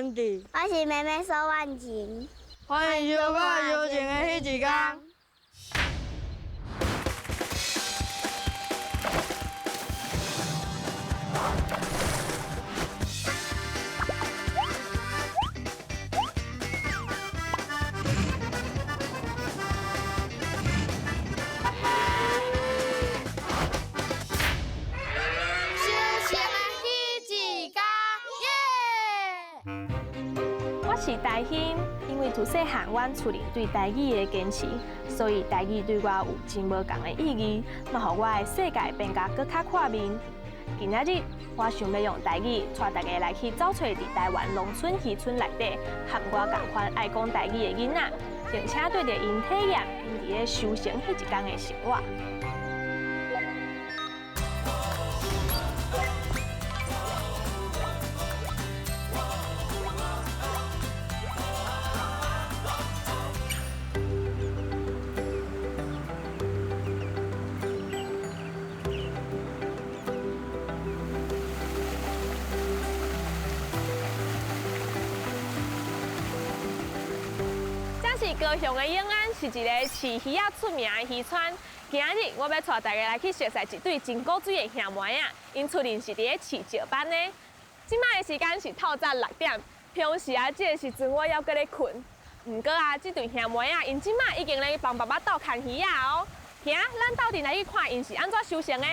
Andy，我是妹妹苏万晴。欢迎收看《友情的迄一天》。我是台欣，因为自细汉阮厝里对台语的坚持，所以台语对我有真无共的意义，嘛，互我的世界变甲搁较看面。今仔日，我想要用台语带大家来去找找伫台湾农村渔村内底，和我同款爱讲台语的囡仔，并且对着因体验因伫咧修行迄一天的生活。高雄的永安是一个饲鱼仔出名的渔村。今仔日我要带大家来去熟悉一对真古水的兄妹仔，因出任是伫咧饲石斑的。即摆的时间是透早6点，平时这个时阵我还搁咧困。不过这对兄妹仔因即摆已经咧帮爸爸斗牵鱼仔哦。行，咱斗阵来去看因是安怎修行的。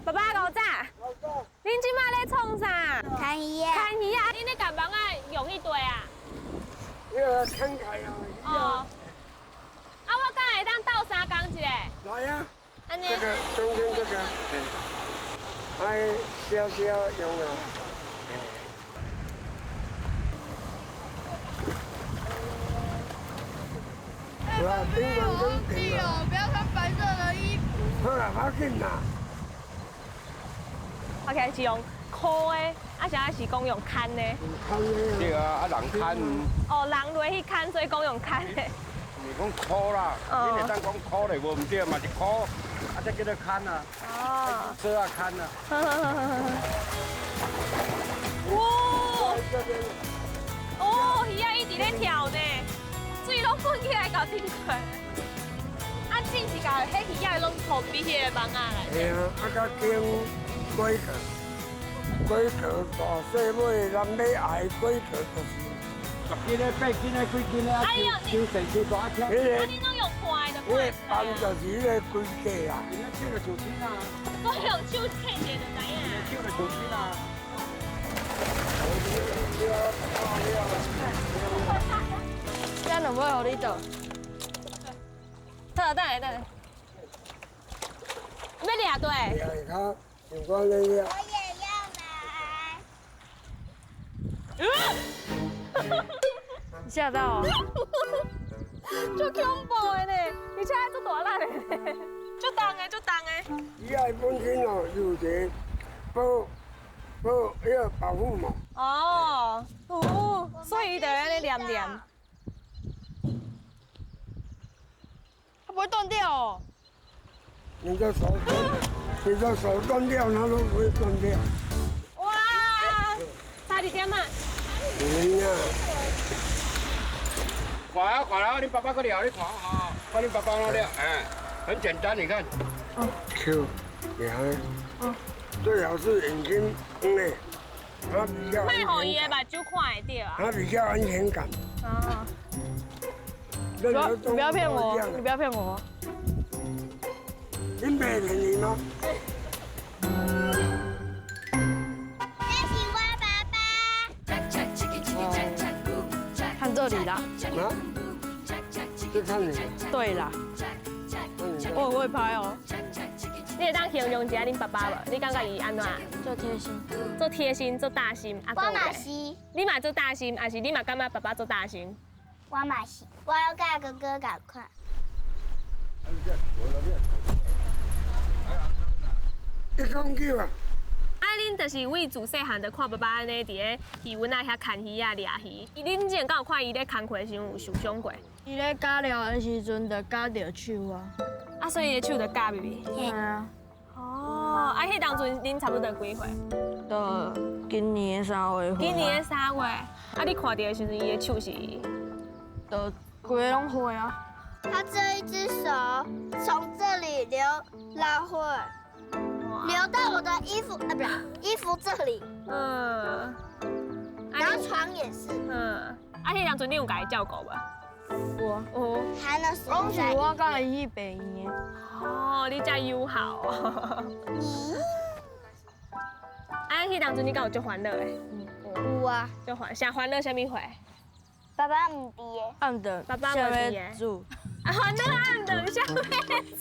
爸爸老早，恁即摆咧创啥？看鱼啊！牵鱼啊！恁咧甲网啊用迄对啊？那个牵开啊！哦。啊，我敢会当斗3工一个？来呀！安尼。这个中间这个，哎，小小用啊。是吧？顶完跟顶了。不要穿白色的衣服。好啦，不要紧啦。我起来是用箍的，啊，啥是讲用牵的？对啊，人牵。哦，人落去牵，所以讲用牵的。你讲箍啦，你会当讲箍嘞，无唔对嘛，是箍，啊，这叫做牵啊。哦。做啊牵啊。哇！哦，鱼仔一直咧跳呢，水拢滚起来到顶块。啊，真是甲迄鱼仔拢拖比迄个网啊来。嘿啊，啊，甲经龟壳，龟壳大细尾，咱要爱龟壳就是10斤的、8斤的、几斤的，啊，就成只大条。啊，你拢用看的，迄个斑就是迄个龟壳啦。你那手就手轻啊。我用手牵着就知影。手就手轻啊。咱两尾互你做。等下，要掠对。掠会较像我咧掠。我也要来。吓到哦！足恐怖的呢，而且还足大力的呢，足重的。鱼仔本身哦，有一个迄个保护膜。哦，所以伊就安尼黏。它不会断掉哦。你的手断掉，它都不会断掉。哇，差一点啊！快了，你爸爸个聊，你看啊，看你爸爸那聊，哎，很简单，你看。Q， 你看，最好是眼睛的，它比较。卖互伊的目睭看会到啊。它比较安全感。啊。你不要骗我，你不要骗我。你没骗你吗？这是我爸爸。看这里啦。啊？就看你。对啦。我很会拍哦。你会当形容一下恁爸爸无？你感觉伊安怎？做贴心，做贴心，做大心，啊，我还有咧嘛是，你嘛做大心，还是你嘛感觉爸爸做大心？我嘛是，我要甲哥哥共款。你讲叫啊？啊，恁就是为自细汉就看爸爸安尼伫咧鱼湾仔遐牵鱼啊、掠鱼。恁之前敢有看伊咧工课的时候有受伤过？伊咧加料的时阵就加着手啊。啊，所以伊的手就夹咪咪。系啊，哦，啊，迄当阵恁差不多几岁？到今年的3月份。今年的3月。啊，你看到的时阵，伊的手是？都规拢灰啊。他这一只手从这里流老血，流到我的衣服啊，不是衣服这里，嗯。然后床也是，嗯。啊，迄当阵你有甲伊照顾无？有啊。有。还能水拢是在。我甲伊去病院的。哦，你遮友好哦。你啊，迄当阵你敢有足欢乐的？有啊，足欢，啥欢乐？啥物会？爸爸唔伫的，暗的，爸爸下无伫的面煮。啊，欢乐暗的下面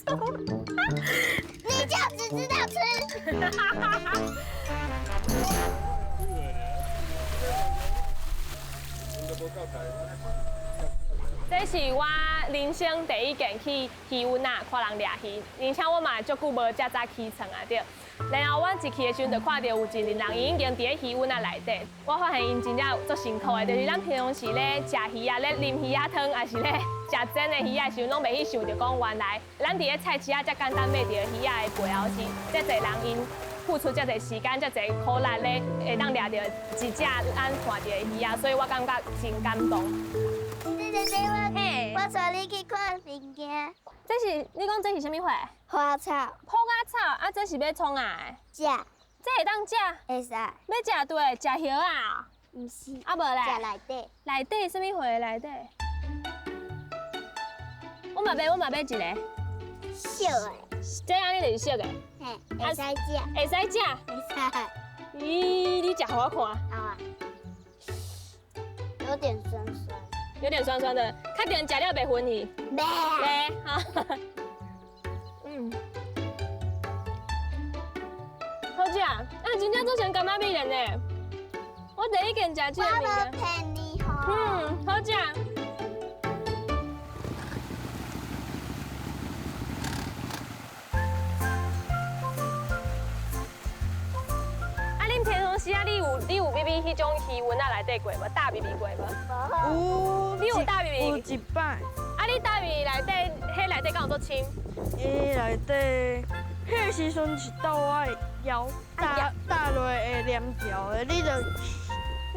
煮。你就只知道吃。这是我人生第一件去鱼湾啊，看人掠鱼，而且我嘛足久无遮早起床啊对。然后我一去的时阵，就看到有一群人，伊已经伫咧鱼湾啊内底。我发现因真正足辛苦的，就是咱平常时咧食鱼啊、咧啉鱼啊汤，还是咧食煎的鱼啊时阵，拢袂去想着讲原来咱伫咧菜市啊遮简单买到鱼啊的背后是遮侪人因付出遮侪时间、遮侪苦力咧，会当掠到一只咱看到的鱼啊，所以我感觉真感动。我带你去看物件，这是你讲这是啥物花？花草泡芽草啊，这是要创啊的？食这会当食？会使，要食对，食叶啊？唔是啊无咧？食内底。内底什物花内底？我嘛要一个。小的，这安尼就是熟的，嘿，会使食，会使食。会使。咦，你食互我看，好啊，有点酸酸。有点酸酸的，确定食了袂昏去？咩？袂，哈。嗯。好食，啊，真正做成干妈米人呢。我第一件食这个物我要件。骗你吼。好食。啊，恁平常时啊，你有秘迄种鱼丸啊内底过无？大秘密过无？有。你有大秘密？有一摆。啊，你大秘密内底，迄内底敢有做青？伊内底，迄时阵是到我的腰，大落会黏条的，你就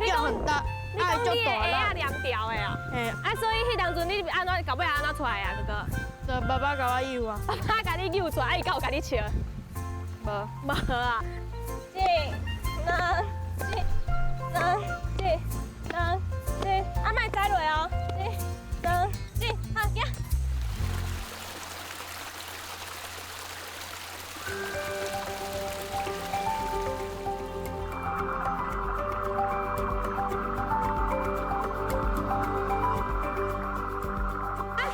掉很大，你讲你的大鞋啊凉掉的啊？嘿，啊，所以迄当阵你安怎到尾安怎出来啊，哥哥？就爸爸甲我诱啊，爸爸甲你扭出来，啊，伊敢有甲你笑？无。无啊。一、两、啊，莫栽落哦。一、两、啊，行。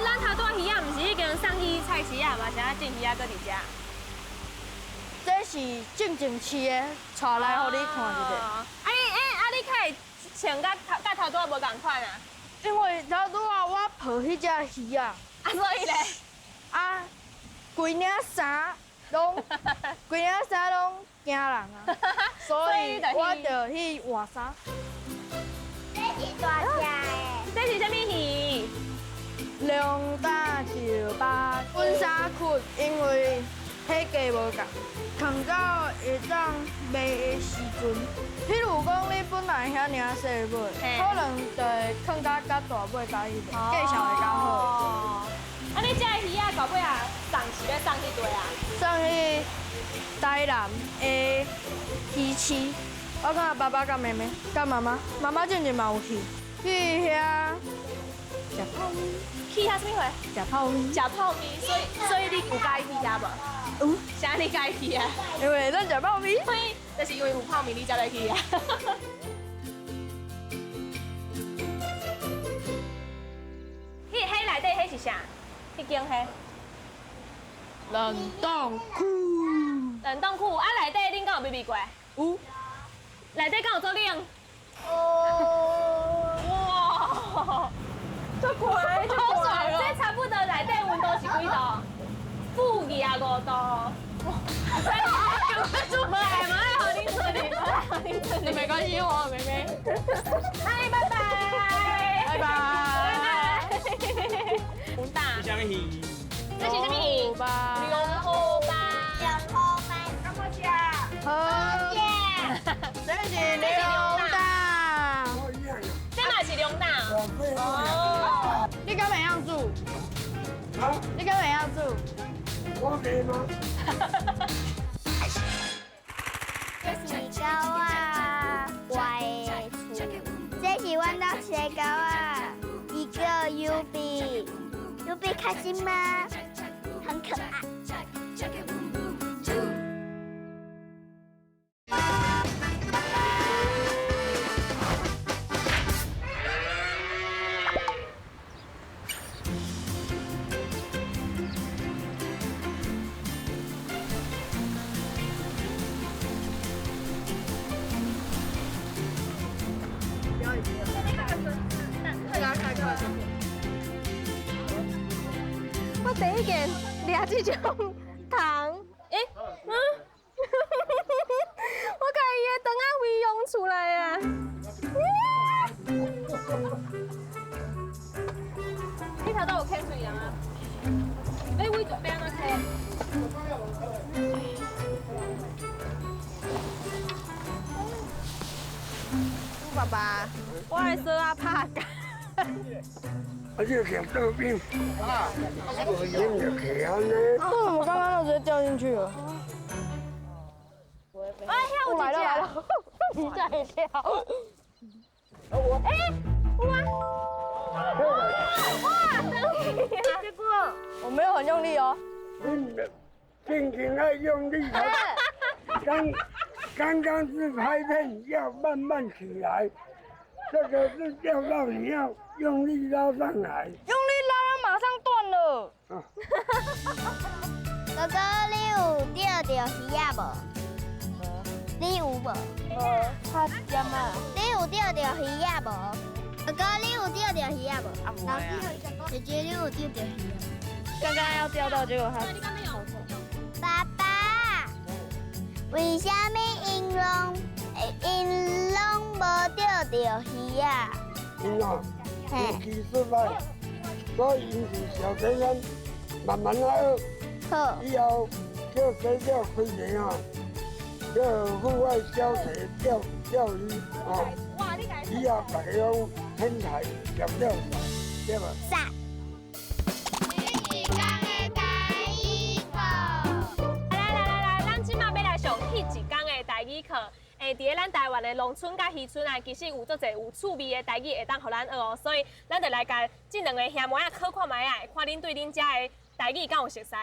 咱头拄鱼啊，毋是已经送去菜市啊嘛？是啊，进鱼啊，搁伫遮。这是正经市的，带来互你看一下。你可以穿甲头拄啊无共款啊？因为头拄啊，我抱迄只鱼啊，啊，所以咧，啊，规领衫拢惊人啊，所以我就去换衫。这是大只的，这是啥物鱼？两大就把本衫裤，因为迄价无共，藏到会当卖的时阵，譬如讲你本来遐尔细尾，可能就会藏到较大尾甲迄个，价钱会较好。啊，你这鱼啊，到尾啊，送是要送去佗啊？送去台南的鱼市，我甲爸爸、甲妹妹、甲妈妈，妈妈最近嘛有去遐食泡面。去遐什么货？食泡面。食泡面，所以你有介意去遐无？有，啥你介意去啊？因为咱食泡面。所以就是因为有泡面，你才来去啊。迄内底迄是啥？迄间迄？冷冻库。冷冻库啊，内底恁敢有秘密过？有。内底敢有做冷？哦，哇，足快，足快！这差不多内底温度是几度？-25度。没爱好恁处理，好恁处理。没关系，我妹妹。嗨，拜拜。拜拜。红大。这什么鱼？这是什么鱼？龙吧。龙虎吧。两后班，干嘛去啊？好。这是龙大。我一样的。这嘛是龙大。哦。你跟谁样住？啊？你跟谁样住？我给吗？石膏啊，歪的厝，这是阮家石膏啊，一个 UB 开心吗？很可爱。我第一件抓这种糖，我把伊的肠仔胃用出来啊！你头都有啃水啊？你胃准备安怎啃？爸爸，我来说啊拍干。而且想豆饼，你就可安呢。为什么刚刚就直接掉进去了？哎，我来了，你吓一跳。结果我没有很用力哦。尽情爱用力。刚刚是拍片，要慢慢起来。这个是钓到你要用力捞上来。用力拉，它马上断了。哥哥，你有钓到鱼啊无？你有无？差点嘛。你有钓到鱼啊无？哥哥，你有钓到鱼啊无？啊，没啊。姐姐，你有钓到鱼啊？刚刚要钓到，结果它。爸爸，为什么因拢无钓到鱼啊？因运气失败，所以因是小学生慢慢来学。好，以后叫学校开年啊，叫户外教学钓鱼啊，以后大家拢天才钓钓手，对吧？赞。来，咱即马要来上迄一天的台语课。伫咧咱台湾的农村甲渔村啊，其实有足侪有趣味的台语会当互咱学哦，所以咱就来甲即两个兄妹仔考看卖啊，看恁对恁遮的台语敢有熟悉。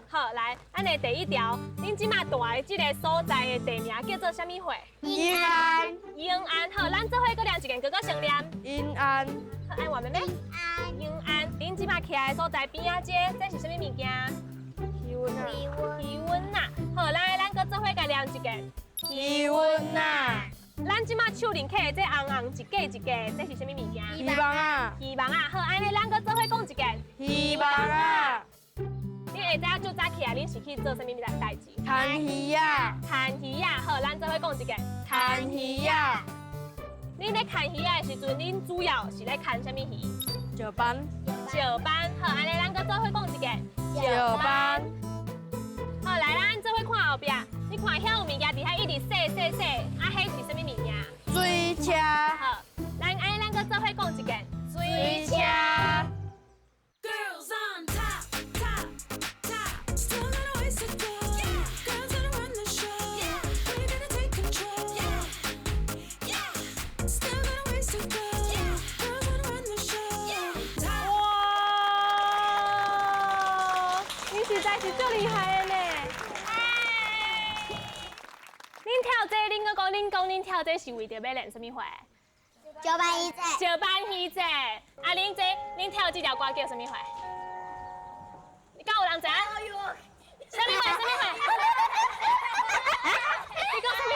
好，来，咱的第一条，恁即马住的即个所在的地名叫做啥物货？宜安。永安。好，咱做伙搁念一遍，哥哥先念。宜安。好，按我妹妹。永安。恁即马徛的所在边仔这是啥物物件？气温啊。气温呐。好，来，咱搁做伙甲念一个。气温呐！咱即马手拎起的这红红一个一个，这是啥物物件？希望啊！希望啊！好，安尼咱搁做伙讲一件。希望啊！你下早就早起来，恁是去做啥物代志？看鱼啊！看鱼啊！好，咱做伙讲一件。看鱼啊！恁咧看鱼啊的时阵，恁主要是咧看啥物鱼？石斑。石斑。好，安尼咱搁做伙讲一件。石斑。好，来，咱做伙看后壁。你看遐有物件伫遐一直洗，啊，迄是啥物物件？水车。好，咱安尼咱搁做伙讲一件。水车。Girls on top, top, top. Still got a ways to go. Yeah. Girls gonna run the show. Yeah. We're gonna take control. Yeah. Yeah. Still got a ways to go. Yeah. Girls gonna run the show. Yeah. 哇！你实在是最厉害的呢！恁跳这，恁讲恁跳这是为着要练什么会？石斑鱼仔。石斑鱼仔。啊，恁跳这条歌叫什么会？你敢有人知？什么会？你讲什么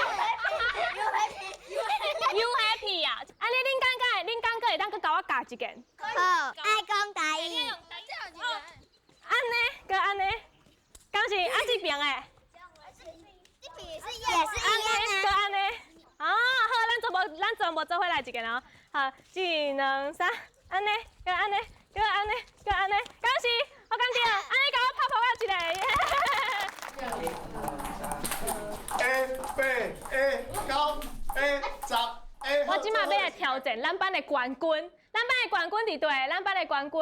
？You happy 啊？安尼恁感觉会当去甲我教一件？好，爱讲台语。安尼，搁安尼，敢是啊这边诶？也是一安尼，搁安尼。啊，好，咱全部做伙来一件哦。好，一两三，安尼，搁安尼，搁安尼，搁安尼，敢是？我感觉，安尼甲我拍一个。A 8 A 9 A 10 A。我即马要来挑战咱班的冠军，咱班的冠军伫对，咱班的冠军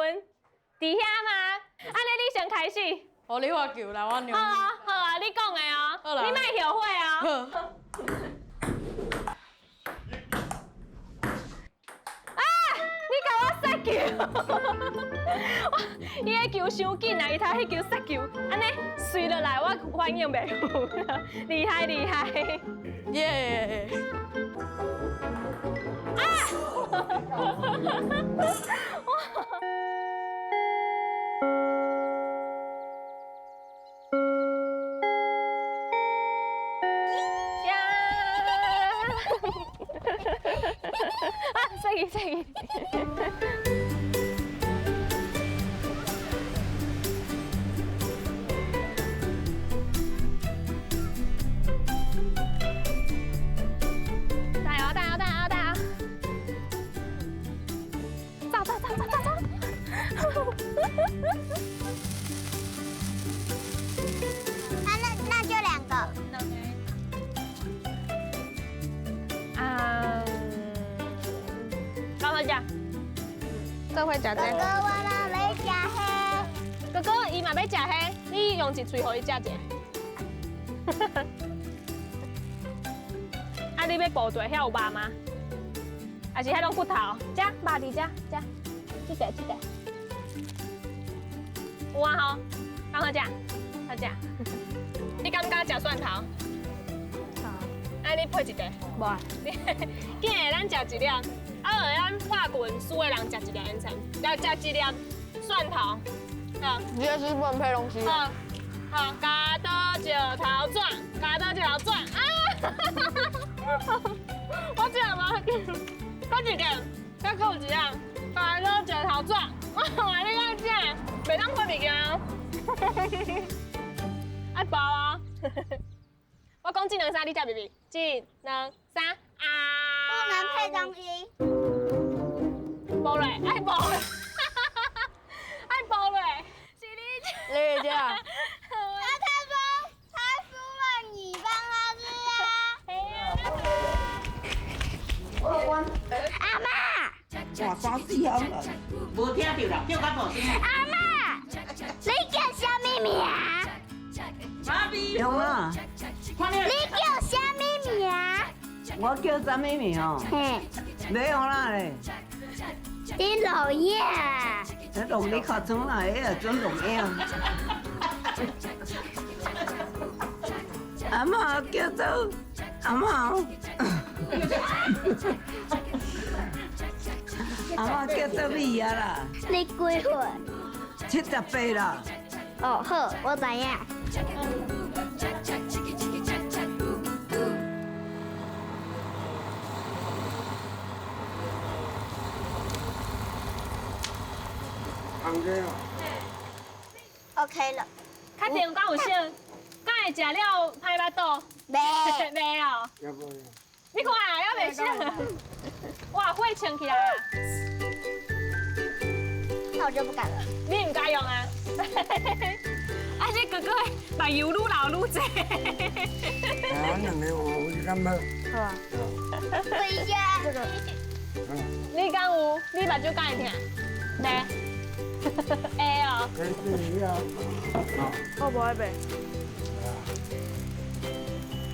伫遐吗？安尼你先开始。哦，你话球来，我娘。好啊，好啊，你讲的哦，好啦你莫后悔哦。好。你甲我杀球，伊个球伤紧啊，伊头迄球杀球，安尼随落来我反应袂有，厉害厉害。耶！所以。加油！加油！加油！加油！走！那就2个。刚好食，这会食这哥哥，个。我嘛要吃黑。哥哥，伊嘛要食迄，你用一喙互伊食者。啊，你要部队遐有肉吗？还是遐拢骨头？食肉伫遮，食。这个。有啊吼，刚好食，好食。你敢不敢食蒜头？好。啊，你配一个。无。今日咱食一粒，啊，咱化棍输的人食一粒烟尘，要食一粒蒜头。好。你也是不能配东西。好，加多石头转，加多石头转啊！我这样吗？搁一个，再扣一样，加多石头转。哇，你看这样，袂当配物件哦。爱包啊！我讲1、2、3，你才袂袂。1、2、3啊！不能配东西。包嘞，爱包嘞，爱包嘞，是你。你这样。他输了，你帮他吃啊。阿妈，哇，三四行了，无听到啦，叫较大声。阿妈，你叫什么名？妈咪，用啊，你叫什么名？我叫什么名哦？嘿，没有啦嘞，你老爷。那弄你靠窗来的，准弄样。阿妈叫做阿妈哦，阿妈叫做米啊啦，你几岁？ 78啦。哦，好，我知影。红鸡哦， OK 了。确定敢有省？敢会食了歹巴肚？没，袂哦。要不要？你看啊，还袂省。哇，火撑起来啊！那我就不敢了。你唔敢用啊？啊，这哥哥目油愈流愈济。啊，两个我就感觉，好啊。回家。这个。你敢有？你目睭敢会疼？袂。会哦。可以啊。我不爱背。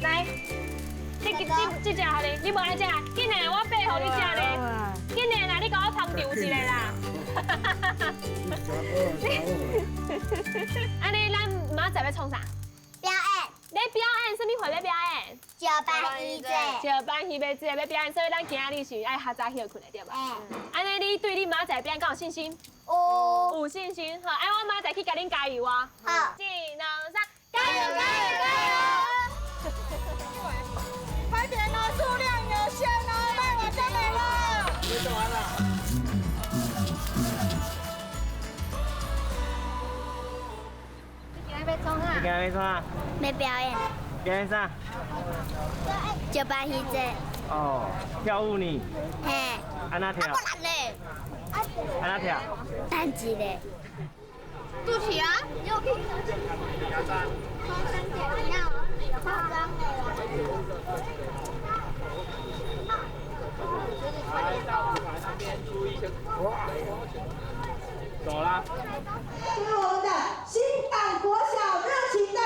来，这只好哩，你无爱食，紧来我备互你食咧。紧来啦，你甲我旁调一个啦。安尼，咱明仔载要创啥？表演。你表演什么会要表演？脚班一队。石斑鱼要这要表演，所以咱今日是爱较早休困的对吧？安尼，你对你明仔载表演敢有信心？有。有信心，好，哎，我明仔载去甲恁加油啊！好。 1、2、3，加快点哦，数量有限哦，卖完就没了。没做完了。你今天要创啊？没表演。表演啥？就扮戏者。哦，跳舞呢？嘿。安那跳？不然嘞？安那跳？单机嘞。肚脐啊？右屁股。夸张走啦。是我们的新港国小热情的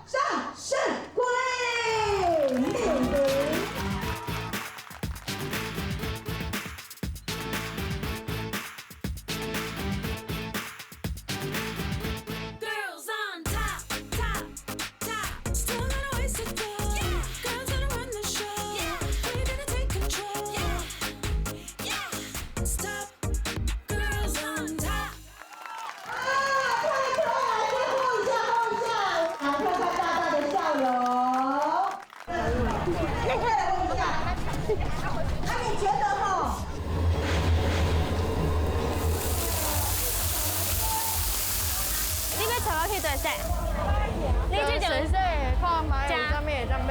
上胜归6分。Girls on top, top, top. Still got a ways to go. Girls gonna run the show. We're gonna take control. Stop. Girls on top. 快看大大的笑容。再快来问一下，那你觉得哈？你要带我去做啥？你这就水水看买张咩张咩。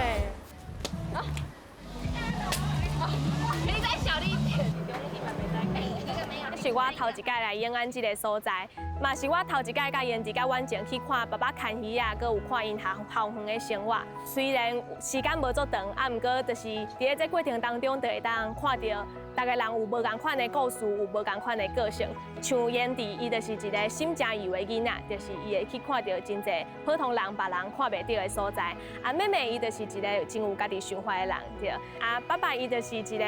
是我头一届来永安这个所在，嘛是我头一届甲因伫甲远前去看爸爸看鱼啊，佮有看因校园的生活。虽然时间无足长，啊，毋过就是伫这过程当中，就会当看到大家人有无共款的故事，有无共款的个性。像燕弟，伊就是一个心诚油的囡仔，就是伊会去看到真侪普通人、别人看袂到的所在。啊，妹妹伊就是一个真有家己想法的人，对。啊，爸爸伊就是一个。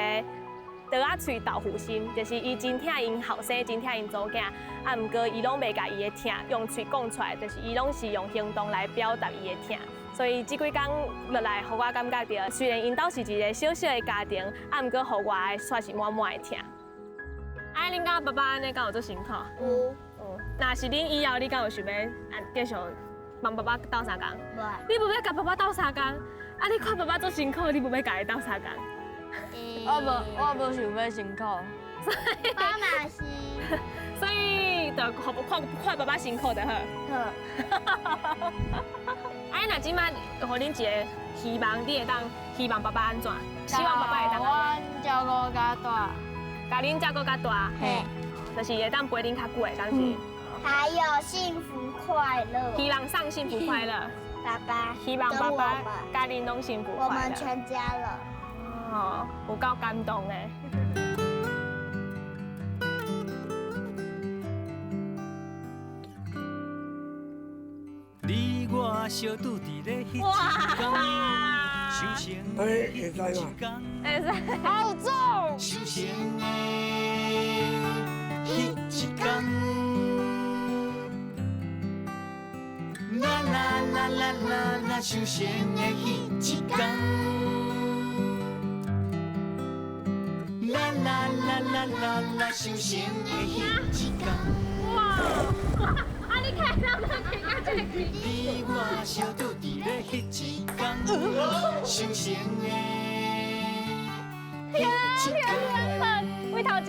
刀啊喙豆腐心，就是伊真疼因后生，真疼因祖囝，啊，毋过伊拢袂甲伊的疼用喙讲出来，就是伊拢是用行动来表达伊的疼。所以这几工落来，互我感觉到，虽然因兜是一个小小的家庭，啊，毋过互我的算是满满的疼。啊，恁甲爸爸安尼敢有做辛苦？有。若是恁以后，你敢有想要继续帮爸爸斗相共？无。你无要甲爸爸斗相共？啊，你看爸爸做辛苦，你无要甲伊斗相共？我无想要辛苦，我嘛是。所以就看爸爸辛苦就好。好。哎，那即摆互恁一个希望，你会当希望爸爸安怎？希望爸爸会当安我照顾较大，甲恁照顾较大，嘿，就是会当陪恁较久的，敢是？还有幸福快乐。希望上幸福快乐。爸爸。希望爸爸家恁拢幸福快乐。我们全家了。哦，有够感动的。你我小拄伫咧迄一天，修成的迄一天，好重。修成的迄一天，啦啦啦啦啦啦，修成的迄一天。啦啦啦啦啦啦，修成的迄一天。哇！啊，你看到那个这个你我相拄伫咧迄一天，修成的迄一天。为头前。